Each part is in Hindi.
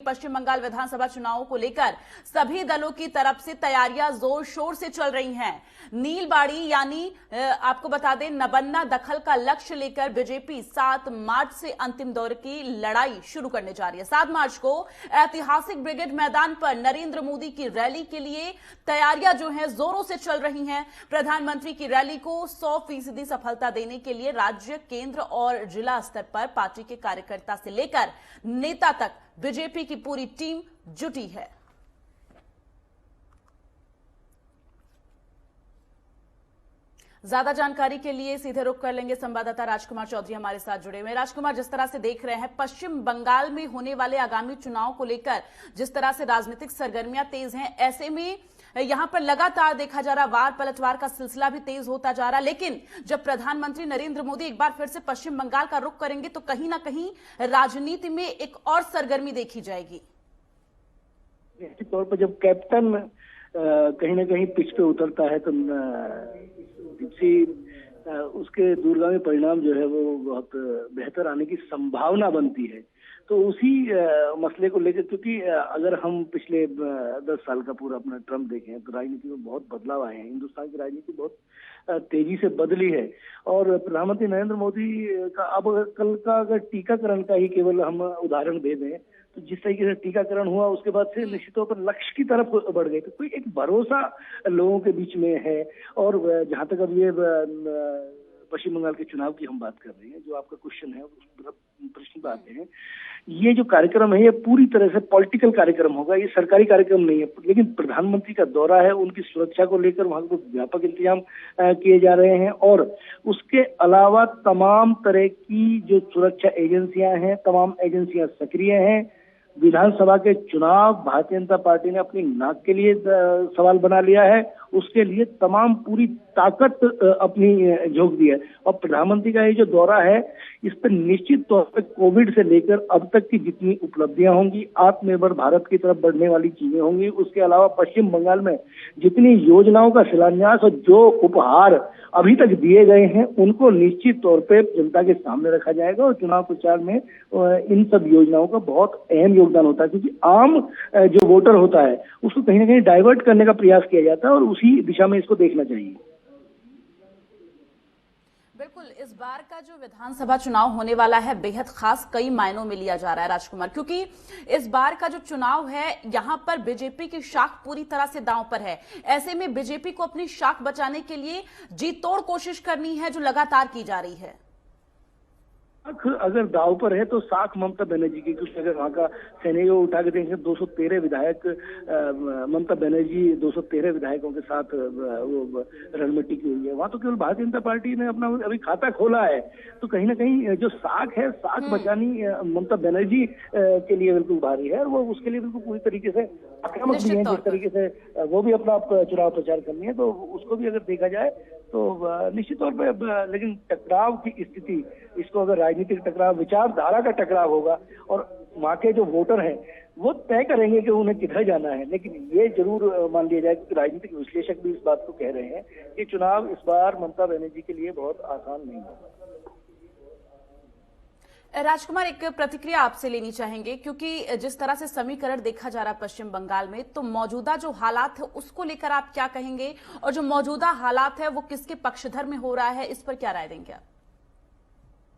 पश्चिम बंगाल विधानसभा चुनावों को लेकर सभी दलों की तरफ से तैयारियां जोर शोर से चल रही हैं। नीलबाड़ी यानी आपको बता दें नबन्ना दखल का लक्ष्य लेकर बीजेपी 7 मार्च से अंतिम दौर की लड़ाई शुरू करने जा रही है। 7 मार्च को ऐतिहासिक ब्रिगेड मैदान पर नरेंद्र मोदी की रैली के लिए तैयारियां जो है जोरों से चल रही हैं। प्रधानमंत्री की रैली को 100% सफलता देने के लिए राज्य, केंद्र और जिला स्तर पर पार्टी के कार्यकर्ता से लेकर नेता तक बीजेपी की पूरी टीम जुटी है। ज्यादा जानकारी के लिए सीधे रुख कर लेंगे संवाददाता राजकुमार चौधरी हमारे साथ जुड़े हुए। राजकुमार, जिस तरह से देख रहे हैं पश्चिम बंगाल में होने वाले आगामी चुनाव को लेकर जिस तरह से राजनीतिक सरगर्मियां तेज हैं, ऐसे में यहां पर लगातार देखा जा रहा वार पलटवार का सिलसिला भी तेज होता जा रहा। लेकिन जब प्रधानमंत्री नरेंद्र मोदी एक बार फिर से पश्चिम बंगाल का रुख करेंगे तो कहीं ना कहीं राजनीति में एक और सरगर्मी देखी जाएगी। निश्चित तौर पर जब कैप्टन कहीं ना कहीं पिच पे उतरता है तो उसके दूरगामी परिणाम जो है वो बहुत बेहतर आने की संभावना बनती है। तो उसी मसले को लेकर, क्योंकि अगर हम पिछले 10 साल का पूरा अपना ट्रम देखें तो राजनीति में बहुत बदलाव आए हैं। हिंदुस्तान की राजनीति बहुत तेजी से बदली है और प्रधानमंत्री नरेंद्र मोदी का अब कल का अगर टीकाकरण का ही केवल हम उदाहरण दे दें तो जिस तरीके से टीकाकरण हुआ उसके बाद से निश्चित तौर पर लक्ष्य की तरफ बढ़ गए। तो कोई एक भरोसा लोगों के बीच में है। और जहां तक अब ये पश्चिम बंगाल के चुनाव की हम बात कर रहे हैं, जो आपका क्वेश्चन है उस प्रश्न पे आते हैं, ये जो कार्यक्रम है ये पूरी तरह से पॉलिटिकल कार्यक्रम होगा, ये सरकारी कार्यक्रम नहीं है। लेकिन प्रधानमंत्री का दौरा है, उनकी सुरक्षा को लेकर वहां को व्यापक इंतजाम किए जा रहे हैं और उसके अलावा तमाम तरह की जो सुरक्षा एजेंसियां हैं, तमाम एजेंसियां सक्रिय हैं। विधानसभा के चुनाव भारतीय जनता पार्टी ने अपनी नाक के लिए सवाल बना लिया है, उसके लिए तमाम पूरी ताकत अपनी झोंक दी है। और प्रधानमंत्री का ये जो दौरा है इस पर निश्चित तौर पर कोविड से लेकर अब तक की जितनी उपलब्धियां होंगी, आत्मनिर्भर भारत की तरफ बढ़ने वाली चीजें होंगी, उसके अलावा पश्चिम बंगाल में जितनी योजनाओं का शिलान्यास और जो उपहार अभी तक दिए गए हैं उनको निश्चित तौर पे जनता के सामने रखा जाएगा। और चुनाव प्रचार में इन सब योजनाओं का बहुत अहम योगदान होता है, क्योंकि आम जो वोटर होता है उसको कहीं ना कहीं डाइवर्ट करने का प्रयास किया जाता है और उसी दिशा में इसको देखना चाहिए। बिल्कुल, इस बार का जो विधानसभा चुनाव होने वाला है बेहद खास कई मायनों में लिया जा रहा है राजकुमार, क्योंकि इस बार का जो चुनाव है यहां पर बीजेपी की शाख पूरी तरह से दांव पर है। ऐसे में बीजेपी को अपनी शाख बचाने के लिए जी तोड़ कोशिश करनी है जो लगातार की जा रही है। अगर दाव पर है तो साख ममता बनर्जी की, क्योंकि अगर वहाँ का सिनेरियो उठा के देखें 213 विधायक ममता बनर्जी 213 विधायकों के साथ वो रण में टिकी हुई है। वहाँ तो केवल भारतीय जनता पार्टी ने अपना अभी खाता खोला है। तो कहीं ना कहीं जो साख है, साख बचानी ममता बनर्जी के लिए बिल्कुल भारी है और वो उसके लिए बिल्कुल पूरी तरीके से आक्रामक भी है। जिस तरीके से वो भी अपना चुनाव प्रचार करनी है तो उसको भी अगर देखा जाए तो निश्चित तौर पर, लेकिन टकराव की स्थिति, इसको अगर राजनीतिक टकराव, विचारधारा का टकराव होगा और वहाँ के जो वोटर हैं वो तय करेंगे कि उन्हें किधर जाना है। लेकिन ये जरूर मान लिया जाए कि राजनीतिक विश्लेषक भी इस बात को कह रहे हैं कि चुनाव इस बार ममता बनर्जी के लिए बहुत आसान नहीं होगा। राजकुमार, एक प्रतिक्रिया आपसे लेनी चाहेंगे, क्योंकि जिस तरह से समीकरण देखा जा रहा है पश्चिम बंगाल में, तो मौजूदा जो हालात है उसको लेकर आप क्या कहेंगे और जो मौजूदा हालात है वो किसके पक्षधर में हो रहा है, इस पर क्या राय देंगे आप?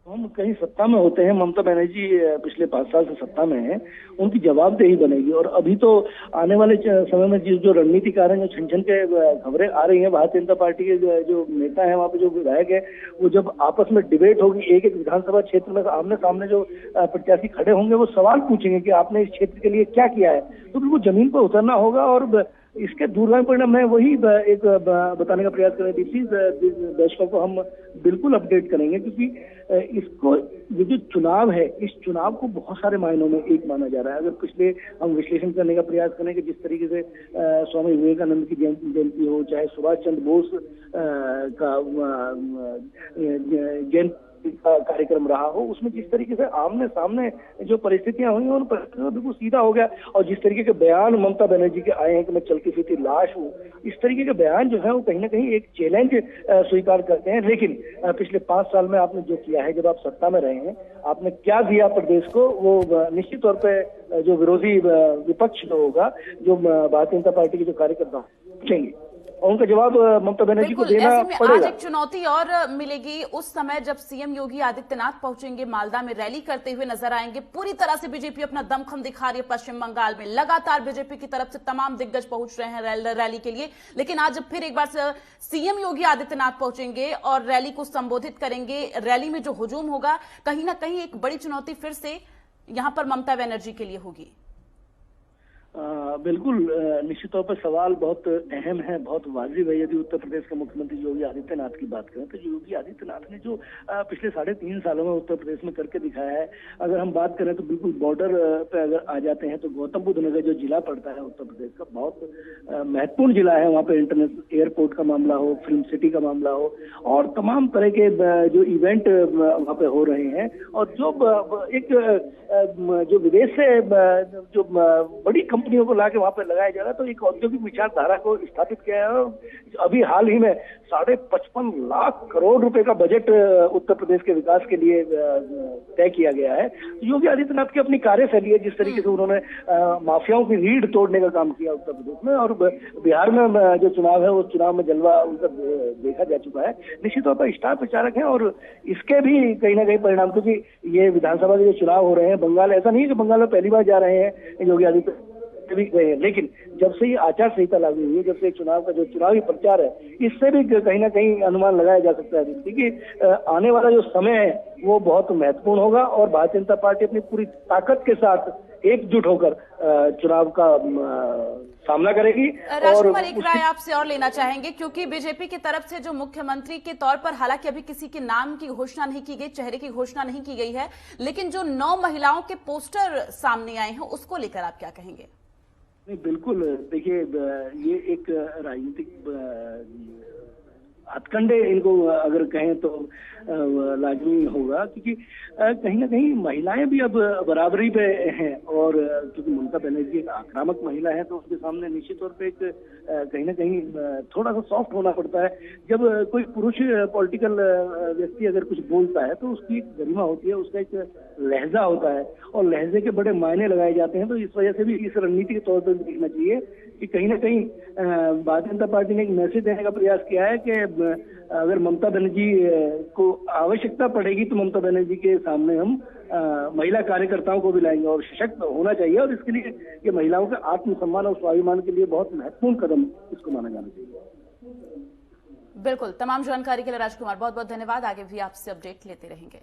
हम कहीं सत्ता में होते हैं, ममता बनर्जी पिछले 5 साल से सत्ता में है, उनकी जवाबदेही बनेगी। और अभी तो आने वाले समय में जो रणनीतिकार हैं, जो छन छन के खबरें आ रही हैं, भारतीय जनता पार्टी के जो नेता हैं, वहाँ पे जो विधायक है, वो जब आपस में डिबेट होगी, एक एक विधानसभा क्षेत्र में आमने सामने जो प्रत्याशी खड़े होंगे वो सवाल पूछेंगे कि आपने इस क्षेत्र के लिए क्या किया है। तो बिल्कुल जमीन पर उतरना होगा और इसके दूरगामी परिणाम में वही एक बताने का प्रयास करें। दर्शकों को हम बिल्कुल अपडेट करेंगे, क्योंकि इसको ये जो चुनाव है, इस चुनाव को बहुत सारे मायनों में एक माना जा रहा है। अगर पिछले हम विश्लेषण करने का प्रयास करें कि जिस तरीके से स्वामी विवेकानंद की जयंती हो, चाहे सुभाष चंद्र बोस का जयंती कार्यक्रम रहा हो, उसमें जिस तरीके से आमने सामने जो परिस्थितियां हुई उन परिस्थितियों बिल्कुल सीधा हो गया। और जिस तरीके के बयान ममता बनर्जी के आए हैं कि मैं चलती फिरती लाश हूँ, इस तरीके के बयान जो है वो कहीं ना कहीं एक चैलेंज स्वीकार करते हैं। लेकिन पिछले 5 साल में आपने जो किया है, जब आप सत्ता में रहे हैं, आपने क्या दिया प्रदेश को, वो निश्चित तौर पर जो विरोधी विपक्ष जो होगा, जो भारतीय जनता पार्टी के जो कार्यकर्ता पूछेंगे और उनका जवाब ममता बनर्जी को देना पड़ेगा। आज एक चुनौती और मिलेगी उस समय जब सीएम योगी आदित्यनाथ पहुंचेंगे, मालदा में रैली करते हुए नजर आएंगे। पूरी तरह से बीजेपी अपना दमखम दिखा रही है पश्चिम बंगाल में, लगातार बीजेपी की तरफ से तमाम दिग्गज पहुंच रहे हैं रैली के लिए। लेकिन आज जब फिर एक बार सीएम योगी आदित्यनाथ पहुंचेंगे और रैली को संबोधित करेंगे, रैली में जो हुजूम होगा, कहीं ना कहीं एक बड़ी चुनौती फिर से यहां पर ममता बनर्जी के लिए होगी। बिल्कुल, निश्चित तौर पर सवाल बहुत अहम है, बहुत वाजिब है। यदि उत्तर प्रदेश के मुख्यमंत्री योगी आदित्यनाथ की बात करें तो योगी आदित्यनाथ ने जो पिछले 3.5 सालों में उत्तर प्रदेश में करके दिखाया है, अगर हम बात करें तो बिल्कुल बॉर्डर पे अगर आ जाते हैं तो गौतम बुद्ध नगर जो जिला पड़ता है उत्तर प्रदेश का, बहुत महत्वपूर्ण जिला है। वहाँ पे इंटरनेशनल एयरपोर्ट का मामला हो, फिल्म सिटी का मामला हो, और तमाम तरह के जो इवेंट वहाँ पे हो रहे हैं, और जो एक जो विदेश से जो बड़ी कंपनियों को लाके वहां पे लगाया जा रहा है, तो एक औद्योगिक विचारधारा को स्थापित किया है। अभी हाल ही में 55.5 लाख करोड़ रुपए का बजट उत्तर प्रदेश के विकास के लिए तय किया गया है। योगी आदित्यनाथ की अपनी कार्यशैली है, जिस तरीके से उन्होंने माफियाओं की रीढ़ तोड़ने का काम किया उत्तर प्रदेश में, और बिहार में जो चुनाव है उस चुनाव में जलवा उनका देखा जा चुका है। निश्चित तौर पर स्टार प्रचारक हैं, और इसके भी कहीं ना कहीं परिणाम, क्योंकि ये विधानसभा के जो चुनाव हो रहे हैं बंगाल, ऐसा नहीं है कि बंगाल में पहली बार जा रहे हैं योगी आदित्यनाथ भी गए हैं, लेकिन जब से ये आचार संहिता लागू हुई है, जब से चुनाव का जो चुनावी प्रचार है, इससे भी कहीं ना कहीं अनुमान लगाया जा सकता है कि आने वाला जो समय है वो बहुत महत्वपूर्ण होगा, और भारतीय जनता पार्टी अपनी पूरी ताकत के साथ एकजुट होकर चुनाव का सामना करेगी। राजकुमार, एक राय आपसे और लेना चाहेंगे, क्योंकि बीजेपी की तरफ से जो मुख्यमंत्री के तौर पर हालांकि अभी किसी के नाम की घोषणा नहीं की गई, चेहरे की घोषणा नहीं की गई है, लेकिन जो 9 महिलाओं के पोस्टर सामने आए हैं उसको लेकर आप क्या कहेंगे? नहीं, बिल्कुल, देखिए, ये एक राजनीतिक हथकंडे इनको अगर कहें तो लाजमी होगा, क्योंकि कहीं ना कहीं महिलाएं भी अब बराबरी पे हैं, और क्योंकि ममता बनर्जी एक आक्रामक महिला है, तो उसके सामने निश्चित तौर पे एक कहीं ना कहीं थोड़ा सा सॉफ्ट होना पड़ता है। जब कोई पुरुष पॉलिटिकल व्यक्ति अगर कुछ बोलता है तो उसकी एक गरिमा होती है, उसका एक लहजा होता है, और लहजे के बड़े मायने लगाए जाते हैं। तो इस वजह से भी इस रणनीति के तौर पर देखना चाहिए कि कहीं ना कहीं भारतीय जनता पार्टी ने एक मैसेज देने का प्रयास किया है कि अगर ममता बनर्जी को आवश्यकता पड़ेगी तो ममता बनर्जी के सामने हम महिला कार्यकर्ताओं को भी लाएंगे, और सशक्त होना चाहिए, और इसके लिए ये महिलाओं के आत्मसम्मान और स्वाभिमान के लिए बहुत महत्वपूर्ण कदम इसको माना जाना चाहिए। बिल्कुल, तमाम जानकारी के लिए राजकुमार बहुत बहुत धन्यवाद। आगे भी आपसे अपडेट लेते रहेंगे।